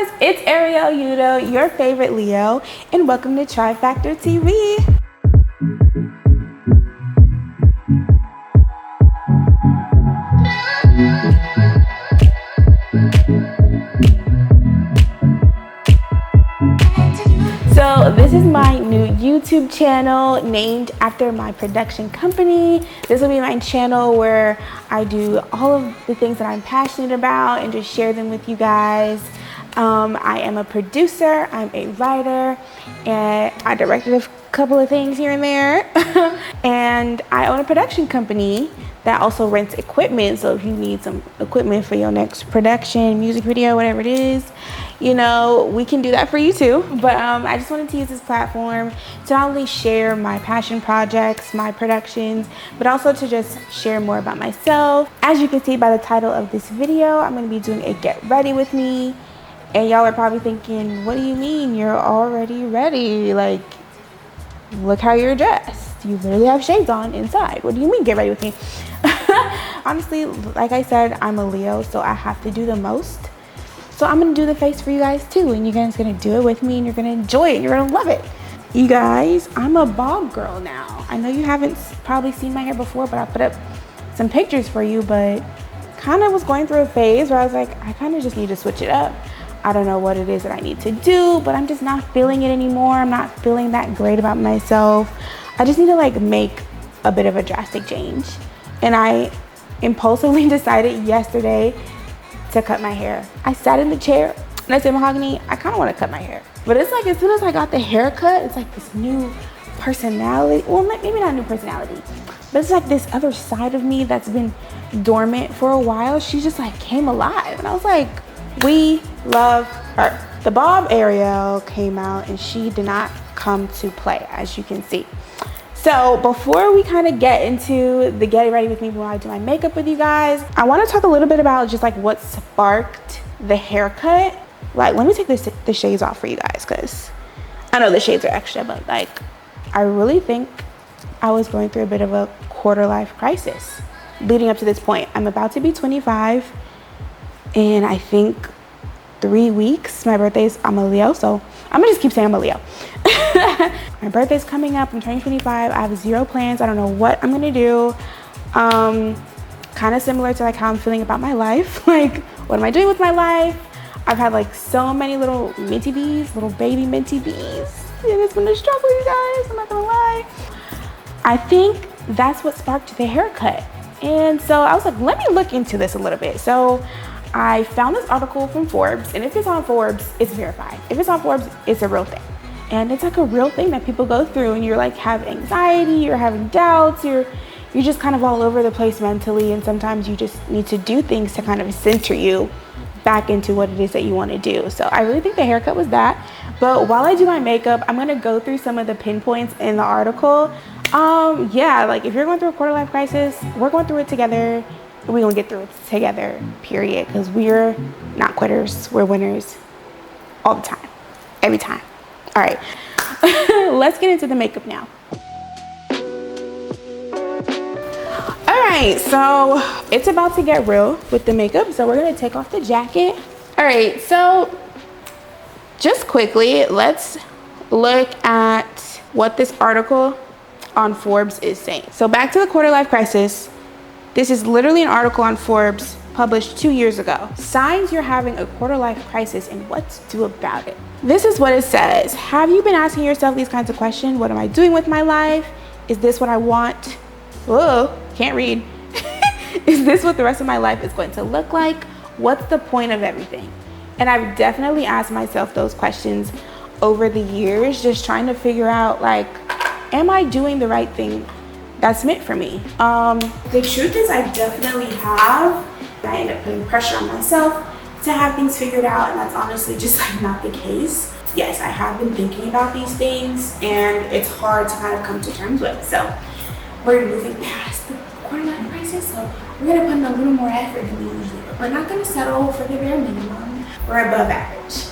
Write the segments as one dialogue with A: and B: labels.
A: guys, it's Ariel Eudo, your favorite Leo, and welcome to TriFactor TV. So this is my new YouTube channel named after my production company. This will be my channel where I do all of the things that I'm passionate about and just share them with you guys. I am a producer, I'm a writer, and I directed a couple of things here and there. And I own a production company that also rents equipment. So if you need some equipment for your next production, music video, whatever it is, you know, we can do that for you too. But I just wanted to use this platform to not only share my passion projects, my productions, but also to just share more about myself. As you can see by the title of this video, I'm going to be doing a get ready with me. And y'all are probably thinking, what do you mean you're already ready? Like, look how you're dressed. You literally have shades on inside. What do you mean get ready with me? Honestly, like I said, I'm a Leo, so I have to do the most. So I'm gonna do the face for you guys too, and you guys gonna do it with me, and you're gonna enjoy it, and you're gonna love it. You guys, I'm a bob girl now. I know you haven't probably seen my hair before, but I put up some pictures for you, but kind of was going through a phase where I was like, I kind of just need to switch it up. I don't know what it is that I need to do, but I'm just not feeling it anymore. I'm not feeling that great about myself. I just need to like make a bit of a drastic change. And I impulsively decided yesterday to cut my hair. I sat in the chair and I said, Mahogany, I kind of want to cut my hair. But it's like, as soon as I got the haircut, it's like this new personality. Well, maybe not new personality, but it's like this other side of me that's been dormant for a while. She just like came alive. And I was like, we love her. The Bob Ariel came out and she did not come to play, as you can see. So before we kind of get into the getting ready with me while I do my makeup with you guys, I want to talk a little bit about just like what sparked the haircut. Like, let me take the shades off for you guys, because I know the shades are extra, but like, I really think I was going through a bit of a quarter life crisis leading up to this point. I'm about to be 25 in I think 3 weeks. My birthday's, I'm a Leo, so I'm gonna just keep saying I'm a Leo. My birthday's coming up, I'm turning 25. I have zero plans. I don't know what I'm gonna do. Kind of similar to like how I'm feeling about my life. Like, what am I doing with my life? I've had like so many little minty bees, little baby minty bees, and it's been a struggle, you guys, I'm not gonna lie. I think that's what sparked the haircut. And so I was like, let me look into this a little bit. So I found this article from Forbes, and if it's on Forbes, it's verified. If it's on Forbes, it's a real thing. And it's like a real thing that people go through, and you're like have anxiety, you're having doubts, you're just kind of all over the place mentally, and sometimes you just need to do things to kind of center you back into what it is that you want to do. So I really think the haircut was that. But while I do my makeup, I'm gonna go through some of the pinpoints in the article. Yeah, like if you're going through a quarter life crisis, we're going through it together. We're gonna get through it together, period, because we're not quitters, we're winners all the time, every time. All right, let's get into the makeup now. All right, so it's about to get real with the makeup, so we're gonna take off the jacket. All right, so just quickly, let's look at what this article on Forbes is saying. So back to the quarter life crisis. This is literally an article on Forbes published 2 years ago. Signs you're having a quarter life crisis and what to do about it. This is what it says. Have you been asking yourself these kinds of questions? What am I doing with my life? Is this what I want? Whoa, can't read. Is this what the rest of my life is going to look like? What's the point of everything? And I've definitely asked myself those questions over the years, just trying to figure out like, am I doing the right thing that's meant for me? The truth is I definitely have. I end up putting pressure on myself to have things figured out, and that's honestly just like not the case. Yes, I have been thinking about these things, and it's hard to kind of come to terms with. So we're moving past the quarter life crisis, so we're gonna put in a little more effort than we usually do. We're not gonna settle for the bare minimum. We're above average.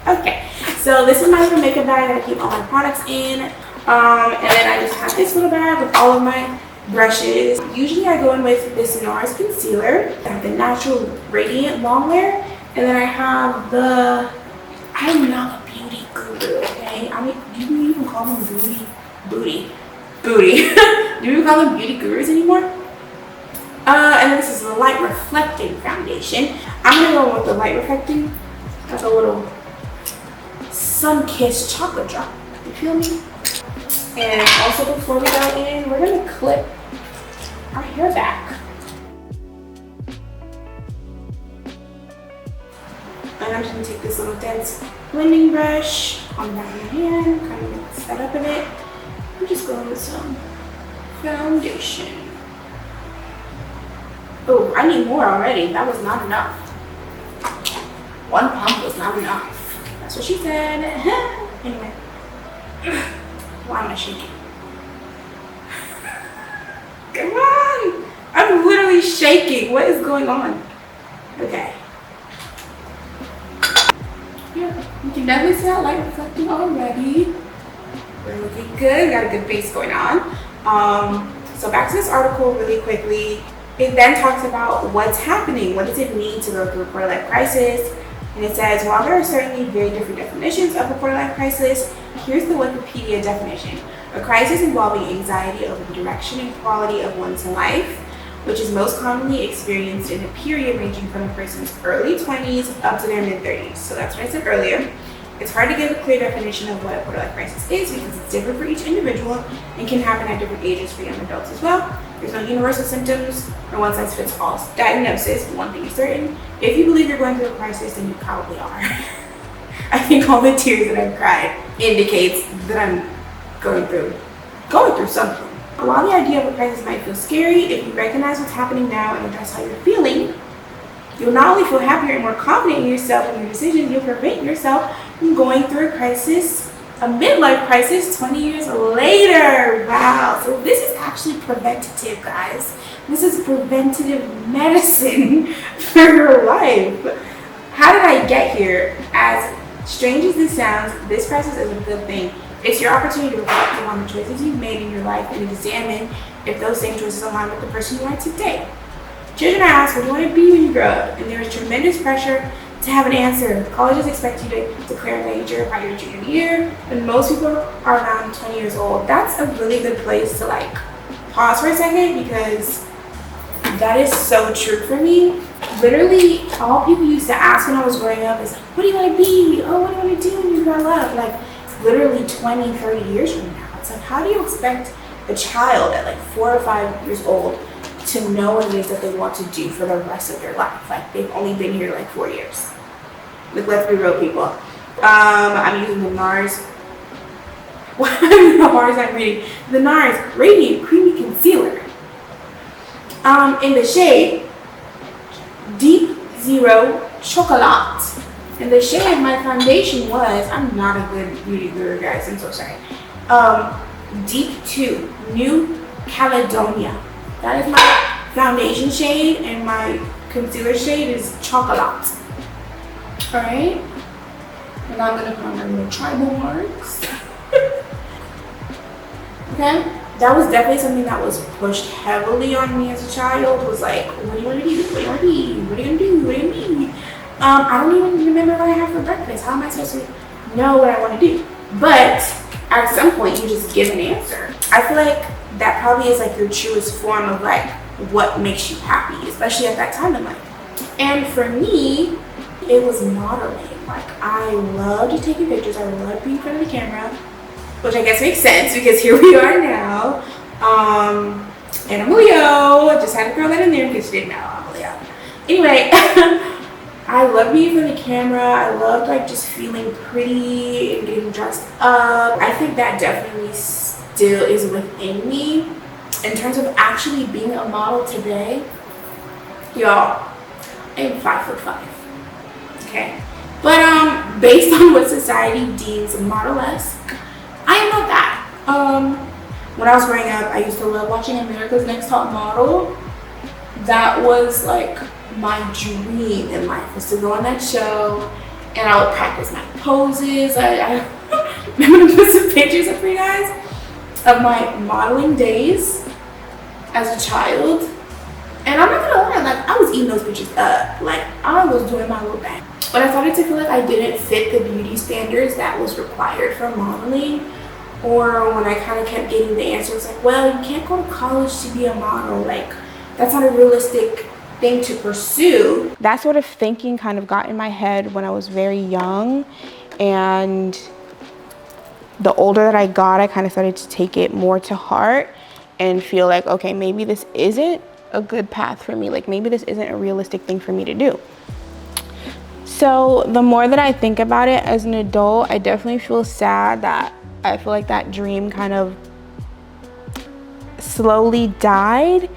A: Okay. So this is my little makeup bag that I keep all my products in. And then I just have this little bag with all of my brushes. Usually I go in with this NARS concealer. I have the Natural Radiant Longwear, And then I have the, I'm not a beauty guru, okay? I mean, do you even call them booty? Do you call them beauty gurus anymore? And then this is the light reflecting foundation. I'm gonna go with the light reflecting, like a little sun-kissed chocolate drop. You feel me? And also before we go in, we're gonna clip our hair back. And I'm just gonna take this little dense blending brush on the back of my hand, kind of mix that up a bit. I'm just going with some foundation. Oh, I need more already. That was not enough. One pump was not enough. That's what she said. Anyway. Why am I shaking? Come on! I'm literally shaking. What is going on? Okay. Yeah, you can definitely see that light reflecting already. We're looking good. Got a good base going on. So back to this article really quickly. It then talks about what's happening. What does it mean to go through a quarter-life crisis? And it says, while there are certainly very different definitions of a quarter-life crisis, here's the Wikipedia definition. A crisis involving anxiety over the direction and quality of one's life, which is most commonly experienced in a period ranging from a person's early 20s up to their mid-30s. So that's what I said earlier. It's hard to give a clear definition of what a quarter-life crisis is because it's different for each individual and can happen at different ages for young adults as well. There's no universal symptoms or one-size-fits-all diagnosis. One thing is certain, if you believe you're going through a crisis, then you probably are. I think all the tears that I've cried indicates that I'm going through something. While the idea of a crisis might feel scary, if you recognize what's happening now and address how you're feeling, you'll not only feel happier and more confident in yourself and your decisions, you'll prevent yourself from going through a crisis, a midlife crisis 20 years later. Wow. So this is actually preventative, guys. This is preventative medicine for your life. How did I get here? As strange as this sounds, this crisis is a good thing. It's your opportunity to reflect on the choices you've made in your life and examine if those same choices align with the person you are today. Children are asked, what do you want to be when you grow up? And there is tremendous pressure to have an answer. Colleges expect you to declare a major by your junior year, and most people are around 20 years old. That's a really good place to like pause for a second because that is so true for me. Literally, all people used to ask when I was growing up is, what do you want to be? Oh, what do you want to do when you grow up? Like, literally 20, 30 years from now. It's like, how do you expect a child at like 4 or 5 years old to know what it is that they want to do for the rest of their life? Like, they've only been here like 4 years. Like, let's be real, people. I'm using the NARS. What NARS I'm reading? The NARS Radiant Creamy Concealer. In the shade Deep Zero Chocolate. And the shade of my foundation was, I'm not a good beauty guru, guys, I'm so sorry. Deep 2, New Caledonia. That is my foundation shade, and my concealer shade is Chocolate. Alright? And I'm gonna put on my little tribal marks. Okay? That was definitely something that was pushed heavily on me as a child. Was like, what do you want to do? What do you want to be? What are you gonna do? What do you mean? I don't even remember what I had for breakfast. How am I supposed to know what I want to do? But at some point, you just give an answer. I feel like that probably is like your truest form of like what makes you happy, especially at that time in life. And for me, it was modeling. Like, I loved taking pictures. I loved being in front of the camera, which I guess makes sense because here we are now. And I'm a Leo. I just had to throw that in there because you didn't know I'm a Leo. Anyway. I love being in front of the camera. I loved like just feeling pretty and getting dressed up. I think that definitely still is within me. In terms of actually being a model today, y'all, I'm 5'5". Okay, but based on what society deems model-esque, I am not that. When I was growing up, I used to love watching America's Next Top Model. That was like my dream in life, was to go on that show, and I would practice my poses. I'm gonna put some pictures up for you guys of my modeling days as a child, And I'm not gonna lie, like, I was eating those bitches up. Like, I was doing my little thing. But I started to feel like I didn't fit the beauty standards that was required for modeling. Or when I kind of kept getting the answers like, well, you can't go to college to be a model. Like, that's not a realistic thing to pursue. That sort of thinking kind of got in my head when I was very young. And the older that I got, I kind of started to take it more to heart and feel like, okay, maybe this isn't a good path for me. Like, maybe this isn't a realistic thing for me to do. So the more that I think about it as an adult, I definitely feel sad that I feel like that dream kind of slowly died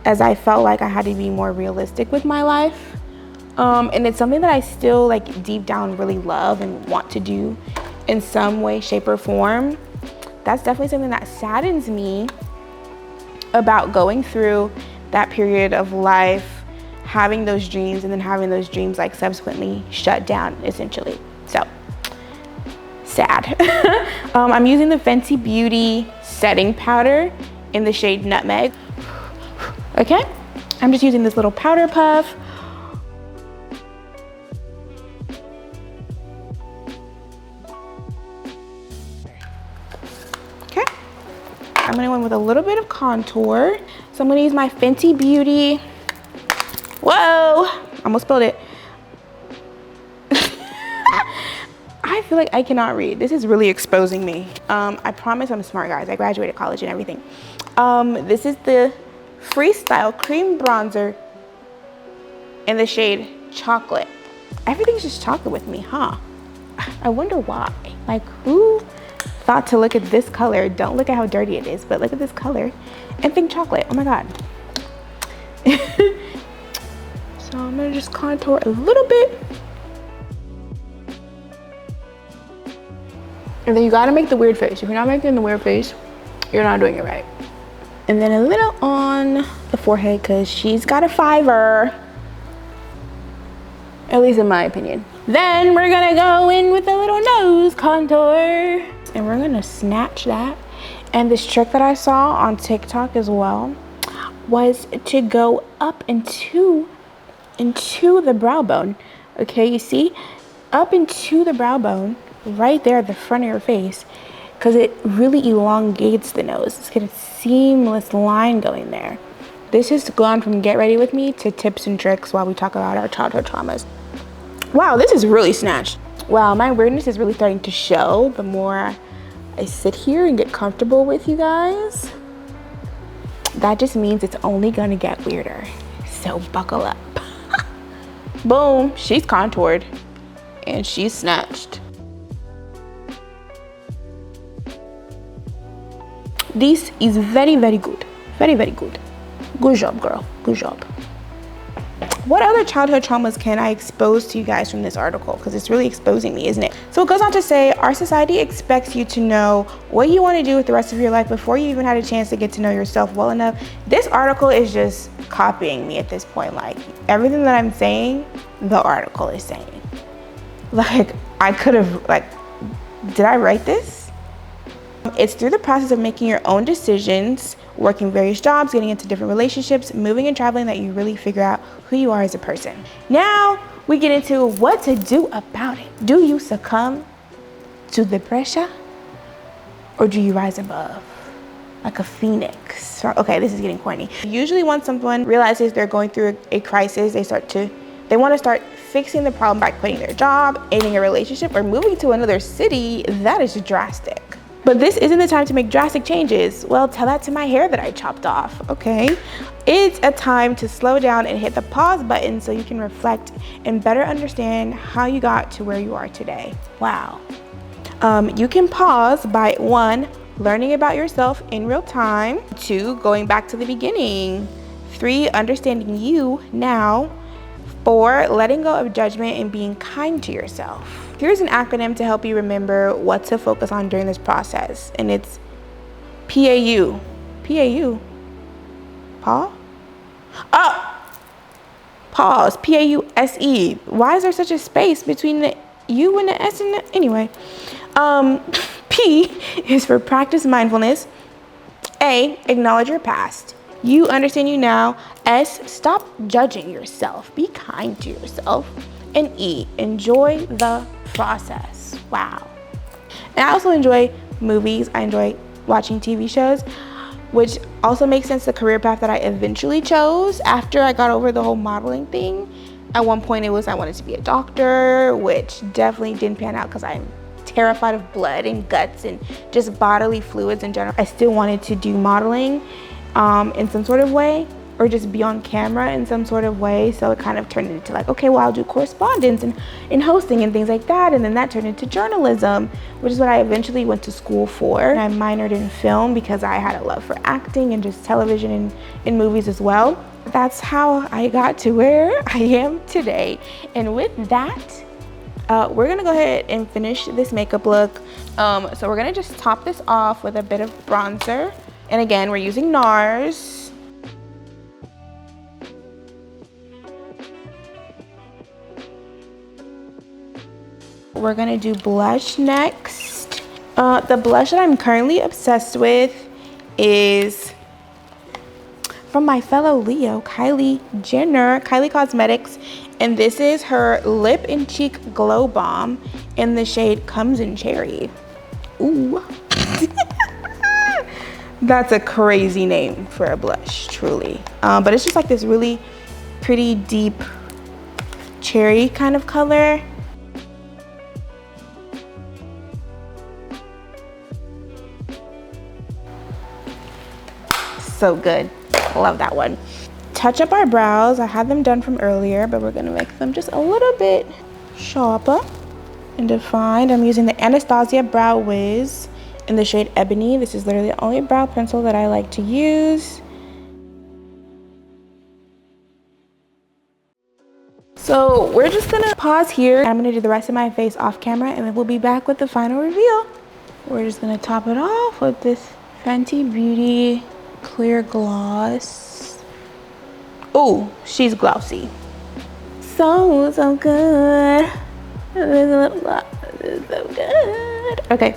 A: as I felt like I had to be more realistic with my life. And it's something that I still, like, deep down really love and want to do in some way, shape, or form. That's definitely something that saddens me about going through that period of life, having those dreams, and then having those dreams, like, subsequently shut down, essentially. So sad. I'm using the Fenty Beauty setting powder in the shade Nutmeg. Okay, I'm just using this little powder puff. Okay, I'm gonna go in with a little bit of contour. So I'm gonna use my Fenty Beauty. Whoa, almost spilled it. I feel like I cannot read. This is really exposing me. I promise I'm smart, guys. I graduated college and everything. This is the Freestyle Cream Bronzer in the shade Chocolate. Everything's just chocolate with me, huh? I wonder why. Like, who thought to look at this color? Don't look at how dirty it is, but look at this color and think chocolate. Oh my God. So I'm gonna just contour a little bit. And then you gotta make the weird face. If you're not making the weird face, you're not doing it right. And then a little on the forehead, because she's got a fiver. At least in my opinion. Then we're gonna go in with a little nose contour. And we're gonna snatch that. And this trick that I saw on TikTok as well was to go up into the brow bone. Okay, you see? Up into the brow bone, right there at the front of your face, because it really elongates the nose. It's got a seamless line going there. This has gone from get ready with me to tips and tricks while we talk about our childhood traumas. Wow, this is really snatched. Wow, my weirdness is really starting to show the more I sit here and get comfortable with you guys. That just means it's only gonna get weirder. So buckle up. Boom, she's contoured and she's snatched. This is very, very good. Very, very good. Good job, girl. Good job. What other childhood traumas can I expose to you guys from this article? Because it's really exposing me, isn't it? So it goes on to say, our society expects you to know what you want to do with the rest of your life before you even had a chance to get to know yourself well enough. This article is just copying me at this point. Like, everything that I'm saying, the article is saying. Like, I could have, like, did I write this? It's through the process of making your own decisions, working various jobs, getting into different relationships, moving and traveling that you really figure out who you are as a person. Now we get into what to do about it. Do you succumb to the pressure or do you rise above like a phoenix? Okay, this is getting corny. Usually once someone realizes they're going through a crisis, they want to start fixing the problem by quitting their job, ending a relationship, or moving to another city. That is drastic. But this isn't the time to make drastic changes. Well, tell that to my hair that I chopped off, okay? It's a time to slow down and hit the pause button so you can reflect and better understand how you got to where you are today. Wow. You can pause by 1, learning about yourself in real time. 2, going back to the beginning. 3, understanding you now. 4, letting go of judgment and being kind to yourself. Here's an acronym to help you remember what to focus on during this process, and it's PAU. PAU? Paul? Oh! Pause. PAUSE. Why is there such a space between the U and the S and the... Anyway. P is for practice mindfulness. A, acknowledge your past. U, understand you now. S, stop judging yourself. Be kind to yourself. And E, enjoy the process. Wow. And I also enjoy movies. I enjoy watching TV shows, which also makes sense the career path that I eventually chose after I got over the whole modeling thing. At one point it was I wanted to be a doctor, which definitely didn't pan out because I'm terrified of blood and guts and just bodily fluids in general. I still wanted to do modeling in some sort of way, or just be on camera in some sort of way. So it kind of turned into like, okay, well, I'll do correspondence and hosting and things like that. And then that turned into journalism, which is what I eventually went to school for. And I minored in film because I had a love for acting and just television and in movies as well. That's how I got to where I am today. And with that, we're gonna go ahead and finish this makeup look. So we're gonna just top this off with a bit of bronzer. And again, we're using NARS. We're gonna do blush next. The blush that I'm currently obsessed with is from my fellow Leo, Kylie Jenner, Kylie Cosmetics. And this is her Lip and Cheek Glow Bomb in the shade Comes in Cherry. Ooh. That's a crazy name for a blush, truly. But it's just like this really pretty deep cherry kind of color. So good, love that one. Touch up our brows. I had them done from earlier, but we're gonna make them just a little bit sharper and defined. I'm using the Anastasia Brow Wiz in the shade Ebony. This is literally the only brow pencil that I like to use. So we're just gonna pause here. I'm gonna do the rest of my face off camera and then we'll be back with the final reveal. We're just gonna top it off with this Fenty Beauty clear gloss. Oh, she's glossy. So good. So good. Okay.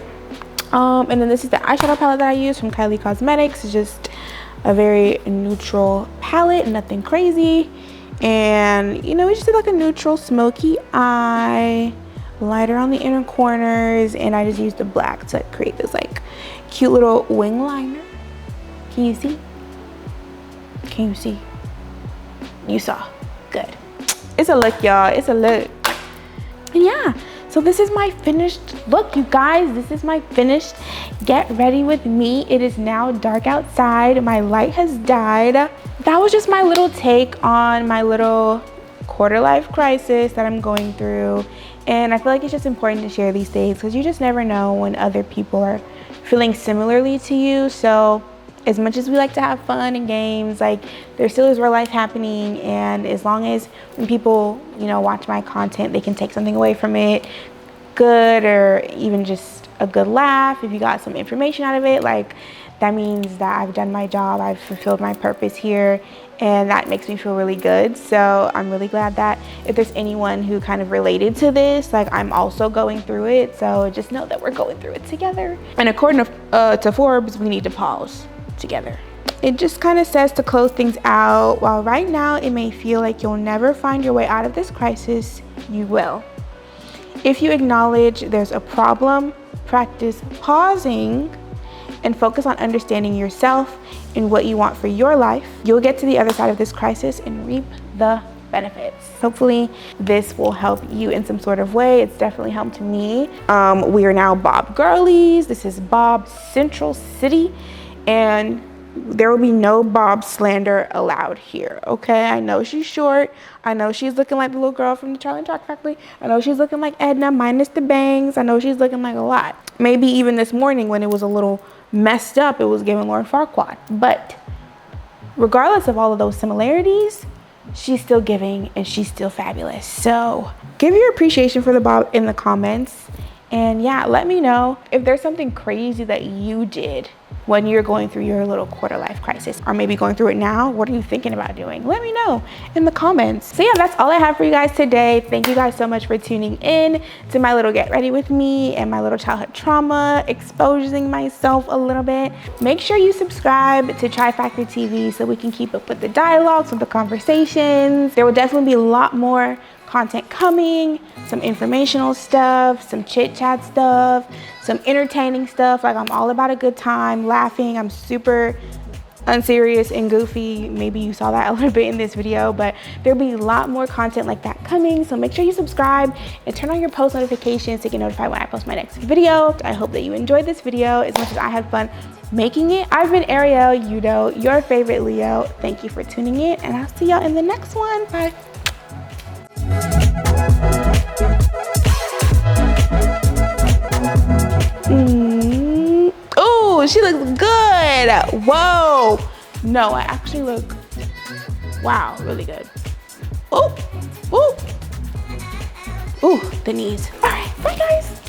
A: And then this is the eyeshadow palette that I use from Kylie Cosmetics. It's just a very neutral palette, nothing crazy. And you know, we just did like a neutral smoky eye, lighter on the inner corners, and I just used the black to create this like cute little wing liner. Can you see? Can you see? You saw. Good. It's a look, y'all. It's a look. And yeah, so this is my finished look, you guys. This is my finished get ready with me. It is now dark outside. My light has died. That was just my little take on my little quarter life crisis that I'm going through. And I feel like it's just important to share these things because you just never know when other people are feeling similarly to you. So as much as we like to have fun and games, like there still is real life happening. And as long as when people, you know, watch my content, they can take something away from it, good, or even just a good laugh. If you got some information out of it, like that means that I've done my job, I've fulfilled my purpose here, and that makes me feel really good. So I'm really glad that if there's anyone who kind of related to this, like I'm also going through it. So just know that we're going through it together. And according to Forbes, we need to pause together. It just kind of says to close things out, while right now it may feel like you'll never find your way out of this crisis, you will. If you acknowledge there's a problem, practice pausing and focus on understanding yourself and what you want for your life, you'll get to the other side of this crisis and reap the benefits. Hopefully this will help you in some sort of way. It's definitely helped me. We are now Bob girlies. This is Bob Central City, and there will be no Bob slander allowed here, okay? I know she's short. I know she's looking like the little girl from the Charlie and Chocolate Factory. I know she's looking like Edna minus the bangs. I know she's looking like a lot. Maybe even this morning when it was a little messed up, it was giving Lauren Farquaad. But regardless of all of those similarities, she's still giving and she's still fabulous. So give your appreciation for the Bob in the comments. And yeah, let me know if there's something crazy that you did when you're going through your little quarter life crisis, or maybe going through it now. What are you thinking about doing? Let me know in the comments. So yeah, that's all I have for you guys today. Thank you guys so much for tuning in to my little get ready with me and my little childhood trauma, exposing myself a little bit. Make sure you subscribe to TriFactor TV so we can keep up with the dialogues, with the conversations. There will definitely be a lot more content coming, some informational stuff, some chit chat stuff, some entertaining stuff. Like, I'm all about a good time, laughing. I'm super unserious and goofy. Maybe you saw that a little bit in this video, but there'll be a lot more content like that coming. So make sure you subscribe and turn on your post notifications to get notified when I post my next video. I hope that you enjoyed this video as much as I had fun making it. I've been Ariel Eudo, your favorite Leo. Thank you for tuning in, and I'll see y'all in the next one. Bye. Oh, she looks good. Whoa. No, I actually look, wow, really good. Oh, oh, oh, the knees. All right, bye guys.